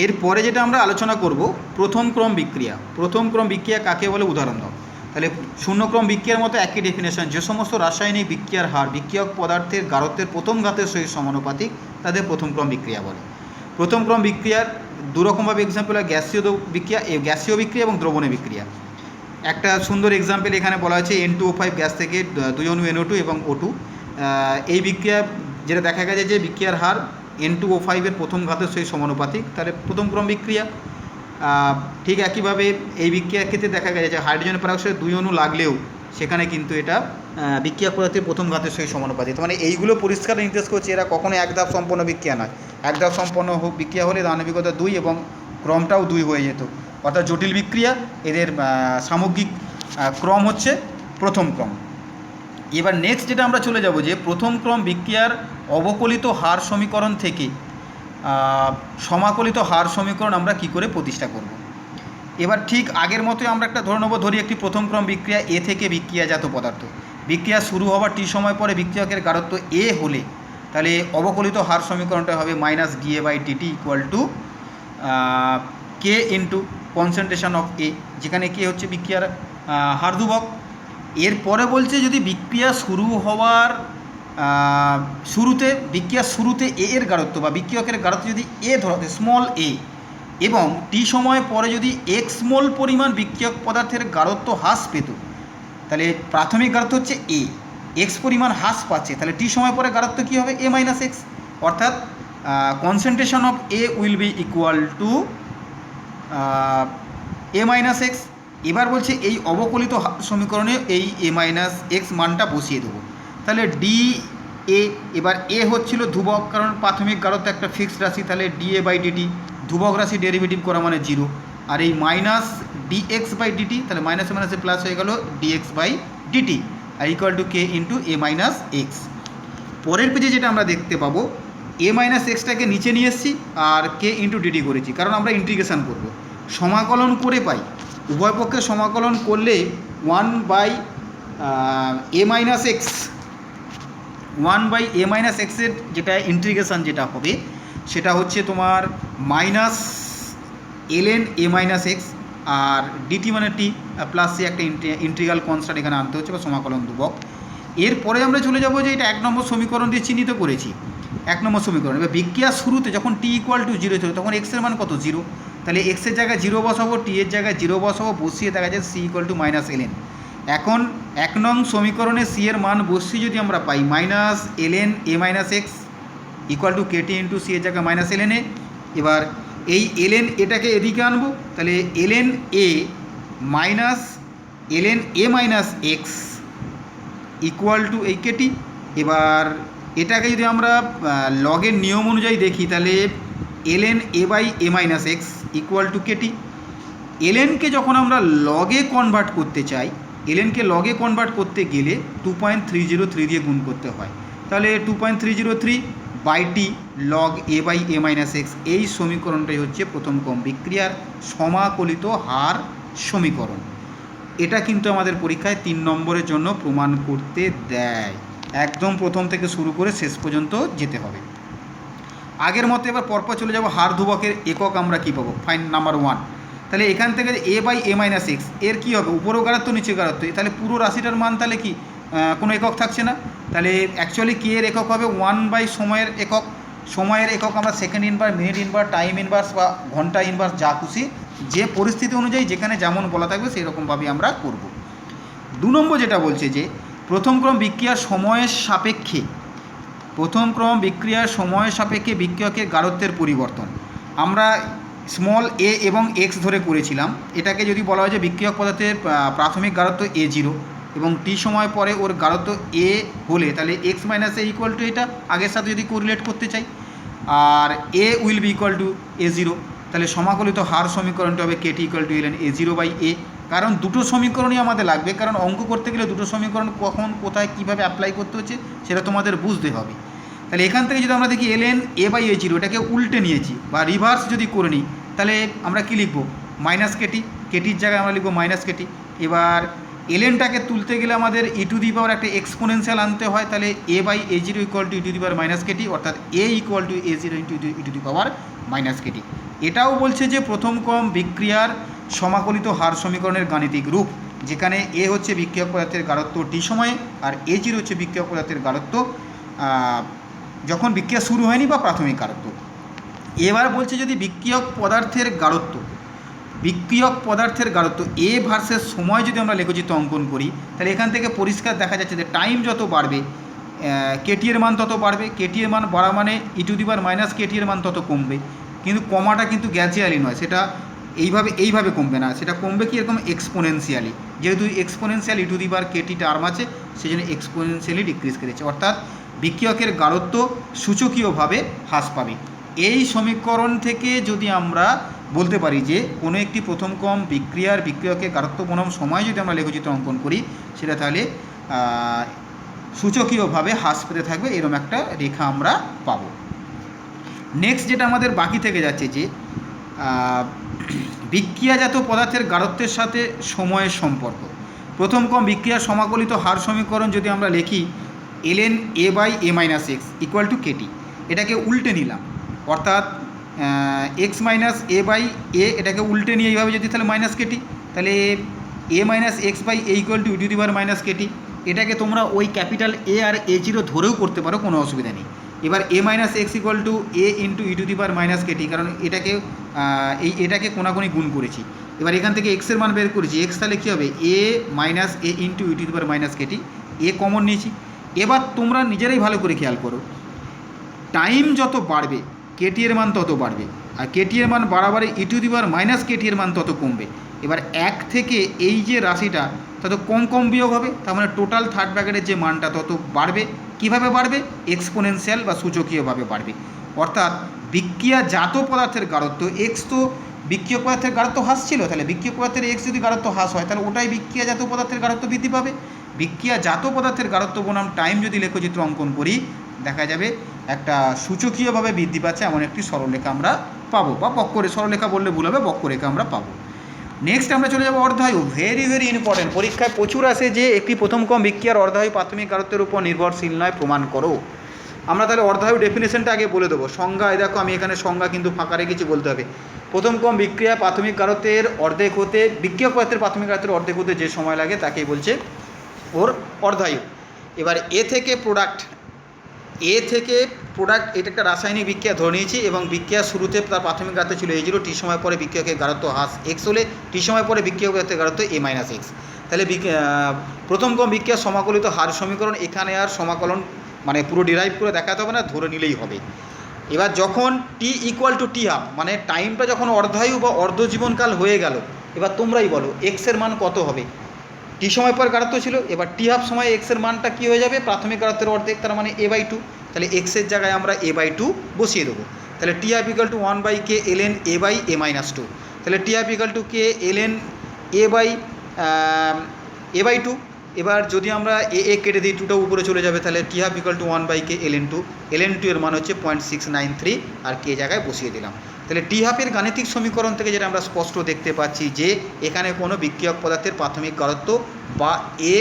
এরপরে যেটা আমরা আলোচনা করব প্রথম ক্রম বিক্রিয়া। প্রথম ক্রম বিক্রিয়া কাকে বলে উদাহরণ দাও। তাহলে শূন্যক্রম বিক্রিয়ার মতো একই ডেফিনেশন, যে সমস্ত রাসায়নিক বিক্রিয়ার হার বিক্রিয়ক পদার্থের গাঢ়ত্বের প্রথম ঘাতের সহিত সমানুপাতিক তাদের প্রথম ক্রম বিক্রিয়া বলে। প্রথম ক্রম বিক্রিয়ার দুরকমভাবে এক্সাম্পল হয় গ্যাসীয় বিক্রিয়া, গ্যাসীয় বিক্রিয়া এবং দ্রবণীয় বিক্রিয়া। একটা সুন্দর এক্সাম্পল এখানে বলা হয়েছে N2O5 গ্যাস থেকে 2 অণু NO2 এবং O2। এই বিক্রিয়া যেটা দেখা গেছে যে বিক্রিয়ার হার N2O5 এর প্রথম ঘাতের সহিত সমানুপাতিক, তাহলে প্রথম ক্রম বিক্রিয়া। ঠিক একইভাবে এই বিক্রিয়ার ক্ষেত্রে দেখা গেছে যে হাইড্রোজেন পেরক্সাইডে 2 অণু লাগলেও সেখানে কিন্তু এটা বিক্রিয়া পদার্থের প্রথম ঘাতের সহিত সমানুপাতিক। মানে এইগুলো পরিষ্কার নির্দেশ করছে এরা কখনো এক ধাপ সম্পন্ন বিক্রিয়া নয়। এক ধাপ সম্পন্ন বিক্রিয়া হলে আণবিকতা 2 এবং ক্রমটাও 2 হয়ে যেত, অর্থাৎ জটিল বিক্রিয়া। এদের সামগ্রিক ক্রম হচ্ছে প্রথম ক্রম। এবার নেক্সট যেটা আমরা চলে যাব যে প্রথম ক্রম বিক্রিয়ার অবকলিত হার সমীকরণ থেকে সমাকলিত হার সমীকরণ আমরা কি করে প্রতিষ্ঠা করব। এবার ঠিক আগের মতোই আমরা একটা ধরি একটি প্রথম ক্রম বিক্রিয়া এ থেকে বিক্রিয়াজাত পদার্থ। বিক্রিয়া শুরু হওয়ার টি সময় পরে বিক্রিয়কের গাঢ়ত্ব এ হলে তাহলে অবকলিত হার সমীকরণটা হবে -dA/dt equal to k into concentration of A, যেখানে কে হচ্ছে বিক্রিয়ার হার ধ্রুবক। এরপরে বলছে যদি বিক্রিয়া শুরু হওয়ার শুরুতে এ এর গাঢ়ত্ব বা বিক্রিয়কের গাঢ়ত্ব যদি এ ধরা স্মল এ এবং টি সময় পরে যদি এক্স মোল পরিমাণ বিক্রিয়ক পদার্থের গাঢ়ত্ব হ্রাস পেত, তাহলে প্রাথমিক গাঢ়ত্ব হচ্ছে এ, এক্স পরিমাণ হ্রাস পাচ্ছে, তাহলে টি সময় পরে গাঢ়ত্ব কী হবে A-X, অর্থাৎ concentration of A will be equal two A-X। এবার বলছে এই অবকলিত সমীকরণে এই A-X মানটা বসিয়ে দেবো। তাহলে ডি এ, এবার এ হচ্ছিল ধ্রুবক, কারণ প্রাথমিক গাঢ়ত্ব একটা ফিক্সড রাশি, তাহলে dA/dt ধ্রুবক রাশি ডেরিভেটিভ করা মানে 0, আর এই -dx/dt, তাহলে মাইনাসে মাইনাসে প্লাস হয়ে গেল dx/dt আর equal to k into A-X। পরের পেজে যেটা আমরা দেখতে পাবো A-Xটাকে নিচে নিয়ে এসেছি আর কে ইন্টু ডিটি করেছি, কারণ আমরা ইন্টিগ্রেশন করব, সমাকলন করে পাই। উভয় পক্ষে সমাকলন করলে 1/A-X এর যেটা ইন্টিগ্রেশন যেটা হবে সেটা হচ্ছে তোমার -ln A-X আর ডিটি মানে টি প্লাস সি একটা ইন্টিগ্রাল কনস্ট্যান্ট এখানে আনতে হচ্ছে বা সমাকলন ধ্রুবক। এরপরে আমরা চলে যাব যে এটা 1 নম্বর সমীকরণ দিয়ে চিহ্নিত করেছি। 1 নম্বর সমীকরণ, এবার বিক্রিয়ার শুরুতে যখন টি ইকুয়াল টু 0 ছিল তখন এক্সের মান কত 0, তাহলে এক্সের জায়গায় 0 বসাবো, টি এর জায়গায় 0 বসাবো, বসিয়ে দেখা যায় সি ইকুয়াল টু -ln। এখন 1 নং সমীকরণে সি এর মান বসিয়ে যদি আমরা পাই -ln A-X equal to k t into C এর জায়গায় -ln এ। এবার এই ln এটাকে এদিকে আনবো, তাহলে ln A -ln A-X equal two এই কেটি। এবার এটাকে যদি আমরা লগের নিয়ম অনুযায়ী দেখি তাহলে ln A/A-X equal to k t. lnকে যখন আমরা লগে কনভার্ট করতে চাই, lnকে লগে কনভার্ট করতে গেলে 2.303 দিয়ে গুণ করতে হয়, তাহলে 2.303/t log A/A-X। এই সমীকরণটাই হচ্ছে প্রথম ক্রম বিক্রিয়ার সমাকলিত হার সমীকরণ। এটা কিন্তু আমাদের পরীক্ষায় 3 নম্বরের জন্য প্রমাণ করতে দেয়, একদম প্রথম থেকে শুরু করে শেষ পর্যন্ত যেতে হবে। আগের মতো এবার পরপর চলে যাব হার ধ্রুবকের একক আমরা কী পাবো, ফাইন নাম্বার 1। তাহলে এখান থেকে A/A-X এর কী হবে, উপরও গাঢ়ত্ব নিচে গাঢ়ত্ব, তাহলে পুরো রাশিটার মান তাহলে কি কোনো একক থাকছে না, তাহলে অ্যাকচুয়ালি কে এর একক হবে 1/সময়ের একক। সময়ের একক আমরা second inverse, minute inverse, time inverse বা ঘন্টা ইনভার্স, যা খুশি যে পরিস্থিতি অনুযায়ী যেখানে যেমন বলা থাকবে সেই রকমভাবে আমরা করব। 2 নম্বর যেটা বলছে যে প্রথম ক্রম বিক্রিয়ার সময়ের সাপেক্ষে বিক্রিয়কের গাঢ়ত্বের পরিবর্তন আমরা স্মল এ এবং এক্স ধরে করেছিলাম। এটাকে যদি বলা হয় যে বিক্রিয়ক পদার্থের প্রাথমিক গাঢ়ত্ব A0 এবং টি সময় পরে ওর গাঢ়ত্ব এ হলে তাহলে x - a ইকুয়াল টু এটা আগের সাথে যদি কোরিলেট করতে চাই, আর A will be equal to A0, তাহলে সমাকলিত হার সমীকরণটা হবে Katie equal to ln A0/a। কারণ দুটো সমীকরণই আমাদের লাগবে, কারণ অঙ্ক করতে গেলে দুটো সমীকরণ কখন কোথায় কীভাবে অ্যাপ্লাই করতে হচ্ছে সেটা তোমাদের বুঝতে হবে। তাহলে এখান থেকে যদি আমরা দেখি ln A/A0 এটাকে উল্টে নিয়েছি বা রিভার্স যদি করে নিই, তাহলে আমরা কী লিখব -কেটি, কেটির জায়গায় আমরা লিখব -কেটি। এবার lnটাকে তুলতে গেলে আমাদের e⁻ একটা এক্সপোনেনশিয়াল আনতে হয়, তাহলে A/A0 equal to e⁻ k t, অর্থাৎ a equal to A0 into e⁻ minus k t. এটাও বলছে যে প্রথম ক্রম বিক্রিয়ার সমাকলিত হার সমীকরণের গাণিতিক রূপ, যেখানে এ হচ্ছে বিক্রিয়ক পদার্থের গাঢ়ত্ব টি সময়ে আর A0 হচ্ছে বিক্রিয়ক পদার্থের গাঢ়ত্ব যখন বিক্রিয়া শুরু হয়নি বা প্রাথমিক গাঢ়ত্ব। এবার বলছে যদি বিক্রিয়ক পদার্থের গাঢ়ত্ব এ ভার্সেস সময় যদি আমরা লেখচিত্র অঙ্কন করি, তাহলে এখান থেকে পরিষ্কার দেখা যাচ্ছে যে টাইম যত বাড়বে কেটি এর মান তত বাড়বে, কেটি এর মান বাড়া মানে e⁻ কেটি এর মান তত কমবে। কিন্তু কমাটা কিন্তু গ্র্যাজুয়ালি নয়, সেটা এইভাবে কমবে না, সেটা কমবে কি এরকম এক্সপোনেনশিয়ালি। যেহেতু এক্সপোনেনশিয়াল কেটি টার্ম আছে, সেই জন্য এক্সপোনেনশিয়ালি ডিক্রিজ করেছে, অর্থাৎ বিক্রিয়কের গাঢ়ত্ব সূচকীয়ভাবে হ্রাস পাবে। এই সমীকরণ থেকে যদি আমরা বলতে পারি যে কোনো একটি প্রথম ক্রম বিক্রিয়কের গাঢ়ত্ব বনাম সময় যদি আমরা লেখচিত্র অঙ্কন করি, সেটা তাহলে সূচকীয়ভাবে হ্রাস পেতে থাকবে, এরকম একটা রেখা আমরা পাব। নেক্সট যেটা আমাদের বাকি থেকে যাচ্ছে যে বিক্রিয়াজাত পদার্থের গাঢ়ত্বের সাথে সময়ের সম্পর্ক। প্রথম ক্রম বিক্রিয়ার সমাকলিত হার সমীকরণ যদি আমরা লিখি ln a/a-x equal to Katie, এটাকে উল্টে নিলাম, অর্থাৎ x মাইনাস a/a এটাকে উল্টে নিয়ে এইভাবে যদি তাহলে মাইনাস কেটি, তাহলে a-x/a equal to e⁻ Katie. এটাকে তোমরা ওই ক্যাপিটাল A আর A0 ধরেও করতে পারো, কোনো অসুবিধা নেই। এবার a-x equal to a into e⁻ k t, কারণ এটাকে কোনাকুনি গুণ করেছি। এবার এখান থেকে x এর মান বের করেছি, x তাহলে কী হবে a into e⁻ k t, a common নিয়েছি। এবার তোমরা নিজেরাই ভালো করে খেয়াল করো, টাইম যত বাড়বে কেটি এর মান তত বাড়বে, আর কেটি এর মান বাড়াবাড়ি e⁻ কেটি এর মান তত কমবে। এবার 1 থেকে এই যে রাশিটা তত কম বিয়োগ হবে, তার মানে টোটাল থার্ড ব্র্যাকেটের যে মানটা তত বাড়বে। কিভাবে বাড়বে? এক্সপোনেনশিয়াল বা সূচকীয়ভাবে বাড়বে। অর্থাৎ বিক্রিয়াজাত পদার্থের গাঢ়ত্ব এক্স, তো বিক্রিয়ক পদার্থের গাঢ়ত্ব হ্রাস ছিল, তাহলে বিক্রিয়ক পদার্থের এক্স যদি গাঢ়ত্ব হ্রাস হয়, তাহলে ওটাই বিক্রিয়াজাত পদার্থের গাঢ়ত্ব বৃদ্ধি পাবে। বিক্রিয়াজাত পদার্থের গাঢ়ত্ব বনাম টাইম যদি লেখচিত্র অঙ্কন করি, দেখা যাবে একটা সূচকীয়ভাবে বৃদ্ধি পাচ্ছে এমন একটি সরলরেখা আমরা পাবো, বা সরলরেখা বললে ভুল হবে, বক্ররেখা আমরা পাবো। নেক্সট আমরা চলে যাবো অর্ধায়ু। ভেরি ইম্পর্টেন্ট, পরীক্ষায় প্রচুর আসে যে একটি প্রথম ক্রম বিক্রিয়ার অর্ধায়ু প্রাথমিক গাঢ়ত্বের উপর নির্ভরশীল নয়, প্রমাণ করো। আমরা তাহলে অর্ধায়ু ডেফিনেশনটা আগে বলে দেবো। সংজ্ঞা, দেখো আমি এখানে সংজ্ঞা কিন্তু ফাঁকা রেখেছি, বলতে হবে প্রথম ক্রম বিক্রিয়া প্রাথমিক গাঢ়ত্বের অর্ধেক হতে, বিক্রিয়ক পদার্থের প্রাথমিক গাঢ়ত্বের অর্ধেক হতে যে সময় লাগে তাকেই বলছে ওর অর্ধায়ু। এবার এ থেকে প্রোডাক্ট, এটা একটা রাসায়নিক বিক্রিয়া ধরে নিয়েছি, এবং বিক্রিয়ার শুরুতে তার প্রাথমিক গাঢ়ত্ব ছিল a0, টি সময় পরে বিক্রিয়কের গাঢ়ত্ব হ্রাস x হলে টি সময় পরে বিক্রিয়ক পদার্থের গাঢ়ত্ব a-x। তাহলে প্রথম ক্রম বিক্রিয়ার সমাকলিত হার সমীকরণ, এখানে আর সমাকলন মানে পুরো ডিরাইভ করে দেখাতে হবে না, ধরে নিলেই হবে। এবার যখন T equal to T half, মানে টাইমটা যখন অর্ধায়ু বা অর্ধজীবনকাল হয়ে গেল, এবার তোমরাই বলো x এর মান কত হবে? টি সময় পর গাঢ়ত্ব ছিল, এবার টি হাফ সময় x এর মানটা কী হয়ে যাবে? প্রাথমিক গাঢ়ত্বের অর্ধেক, তার মানে a/2। তাহলে x এর জায়গায় আমরা a/2 বসিয়ে দেবো। তাহলে t half equal to 1/k ln a/a-2। তাহলে t half equal to k ln a/2। এবার যদি আমরা a কেটে দিই, 2টা উপরে চলে যাবে, তাহলে t half equal to 1/k ln 2 এর মান হচ্ছে 0.693, আর কে জায়গায় বসিয়ে দিলাম। তাহলে টি হাফের গাণিতিক সমীকরণ থেকে যেটা আমরা স্পষ্ট দেখতে পাচ্ছি যে এখানে কোনো বিক্রিয়ক পদার্থের প্রাথমিক গাঢ়ত্ব বা এ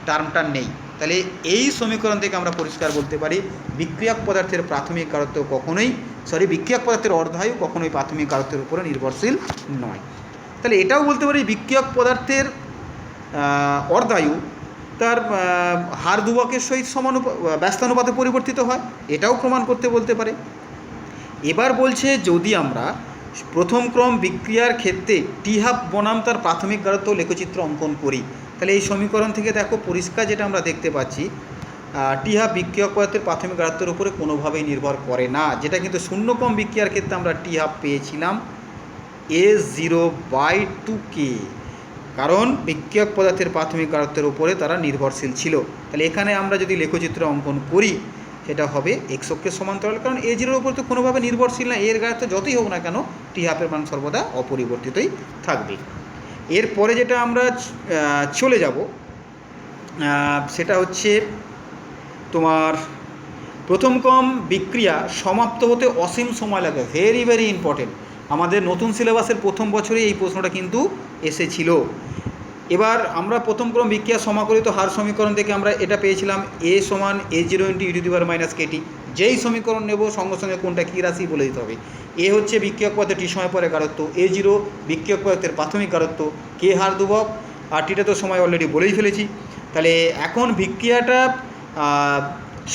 টার্মটা নেই। তাহলে এই সমীকরণ থেকে আমরা পরিষ্কার বলতে পারি বিক্রিয়ক পদার্থের প্রাথমিক গাঢ়ত্ব বিক্রিয়ক পদার্থের অর্ধায়ু কখনোই প্রাথমিক গাঢ়ত্বের উপরে নির্ভরশীল নয়। তাহলে এটাও বলতে পারি বিক্রিয়ক পদার্থের অর্ধায়ু তার হার ধ্রুবকের সহিত ব্যস্তানুপাতে পরিবর্তিত হয়, এটাও প্রমাণ করতে বলতে পারে। এবার বলছে যদি আমরা প্রথম ক্রম বিক্রিয়ার ক্ষেত্রে টি হাফ বনাম তার প্রাথমিক গাঢ়ত্ব লেখচিত্র অঙ্কন করি, তাহলে এই সমীকরণ থেকে দেখো পরিষ্কার যেটা আমরা দেখতে পাচ্ছি, টি হাফ বিক্রিয়ক পদার্থের প্রাথমিক গাঢ়ত্বের উপরে কোনোভাবেই নির্ভর করে না, যেটা কিন্তু শূন্য ক্রম বিক্রিয়ার ক্ষেত্রে আমরা টি হাফ পেয়েছিলাম a0/2k, কারণ বিক্রিয়ক পদার্থের প্রাথমিক গাঢ়ত্বের উপরে তারা নির্ভরশীল ছিল। তাহলে এখানে আমরা যদি লেখচিত্র অঙ্কন করি, সেটা হবে x অক্ষের সমান্তরাল, কারণ a0-এর উপর তো কোনোভাবে নির্ভরশীল না, এর গাঢ়ত্ব যতই হোক না কেন টি হাফের মান সর্বদা অপরিবর্তিতই থাকবে। এরপরে যেটা আমরা চলে যাব সেটা হচ্ছে তোমার প্রথম ক্রম বিক্রিয়া সমাপ্ত হতে অসীম সময় লাগে। ভেরি ইম্পর্টেন্ট, আমাদের নতুন সিলেবাসের প্রথম বছরেই এই প্রশ্নটা কিন্তু এসেছিল। এবার আমরা প্রথম ক্রম বিক্রিয়া সমাকলিত হার সমীকরণ থেকে আমরা এটা পেয়েছিলাম a সমান a0 × e⁻ কেটি, যেই সমীকরণ নেব সঙ্গে সঙ্গে কোনটা কী রাশি বলে দিতে হবে। এ হচ্ছে বিক্রিয়ক পদার্থের টি সময় পরে গাঢ়ত্ব, A0 বিক্রিয়ক পদার্থের প্রাথমিক গাঢ়ত্ব, কে হার ধ্রুবক, আর টিটা তো সময় অলরেডি বলেই ফেলেছি। তাহলে এখন বিক্রিয়াটা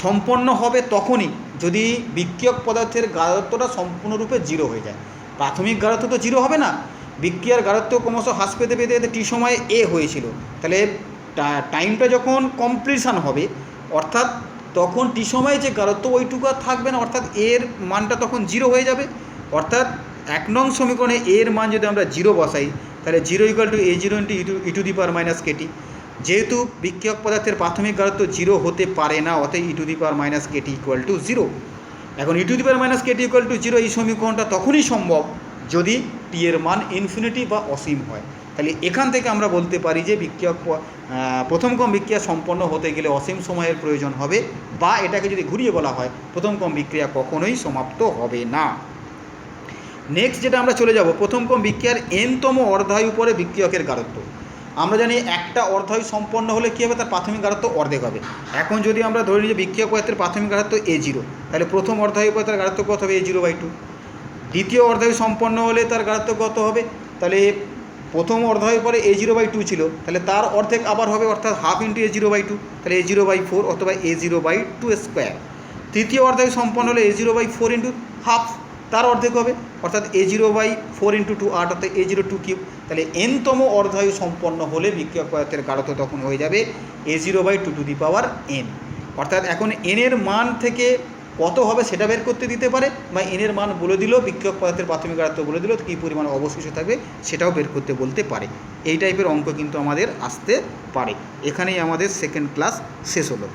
সম্পন্ন হবে তখনই যদি বিক্রিয়ক পদার্থের গাঢ়ত্বটা সম্পূর্ণরূপে 0 হয়ে যায়। প্রাথমিক গাঢ়ত্ব তো 0 হবে না, বিক্রিয়ার গাঢ়ত্ব ক্রমশ হ্রাস পেতে পেতে পেতে টি সময়ে এ হয়েছিল। তাহলে টাইমটা যখন কমপ্লিশন হবে অর্থাৎ তখন টি সময়ে যে গাঢ়ত্ব ওইটুকু আর থাকবে না, অর্থাৎ এর মানটা তখন 0 হয়ে যাবে। অর্থাৎ 1 নং সমীকরণে এর মান যদি আমরা 0 বসাই তাহলে 0 = A0 × e⁻ KT। যেহেতু বিক্রিয়ক পদার্থের প্রাথমিক গাঢ়ত্ব 0 হতে পারে না, অতএব e⁻ KT = 0। এখন e⁻ KT = 0 এই সমীকরণটা তখনই সম্ভব যদি টি এর মান ইনফিনিটি বা অসীম হয়। তাহলে এখান থেকে আমরা বলতে পারি যে বিক্রিয়ক প্রথম ক্রম বিক্রিয়া সম্পন্ন হতে গেলে অসীম সময়ের প্রয়োজন হবে, বা এটাকে যদি ঘুরিয়ে বলা হয় প্রথম ক্রম বিক্রিয়া কখনোই সমাপ্ত হবে না। নেক্সট যেটা আমরা চলে যাব, প্রথম ক্রম বিক্রিয়ার n-তম অর্ধায়ু পরে বিক্রিয়কের গাঢ়ত্ব। আমরা জানি একটা অর্ধায়ু সম্পন্ন হলে কী হবে, তার প্রাথমিক গাঢ়ত্ব অর্ধেক হবে। এখন যদি আমরা ধরে নিই যে বিক্রিয়ক পদার্থের প্রাথমিক গাঢ়ত্ব A0, তাহলে প্রথম অর্ধায়ু পরে তার গাঢ়ত্ব কত হবে, A0/2। দ্বিতীয় অর্ধায়ু সম্পন্ন হলে তার গাঢ়ত্ব কত হবে, তাহলে প্রথম অর্ধায়ুর পরে A0/2 ছিল, তাহলে তার অর্ধেক আবার হবে, অর্থাৎ হাফ ইন্টু A0/2, তাহলে A0/4 অথবা A0/2²। তৃতীয় অর্ধায়ু সম্পন্ন হলে A0/4 × হাফ, তার অর্ধেক হবে, অর্থাৎ A0/4 × 2 8, অর্থাৎ A0/2³। তাহলে n-তম অর্ধায়ু সম্পন্ন হলে বিক্রিয়ক পদার্থের গাঢ়ত্ব তখন হয়ে যাবে A0/2n। অর্থাৎ এখন n এর মান থেকে কত হবে সেটা বের করতে দিতে পারে, বা n এর মান বলে দিল, বিক্রিয়ক পদার্থের প্রাথমিক গাঢ়ত্ব বলে দিল, কী পরিমাণ অবশিষ্ট থাকবে সেটাও বের করতে বলতে পারে। এই টাইপের অঙ্ক কিন্তু আমাদের আসতে পারে। এখানেই আমাদের সেকেন্ড ক্লাস শেষ হলো।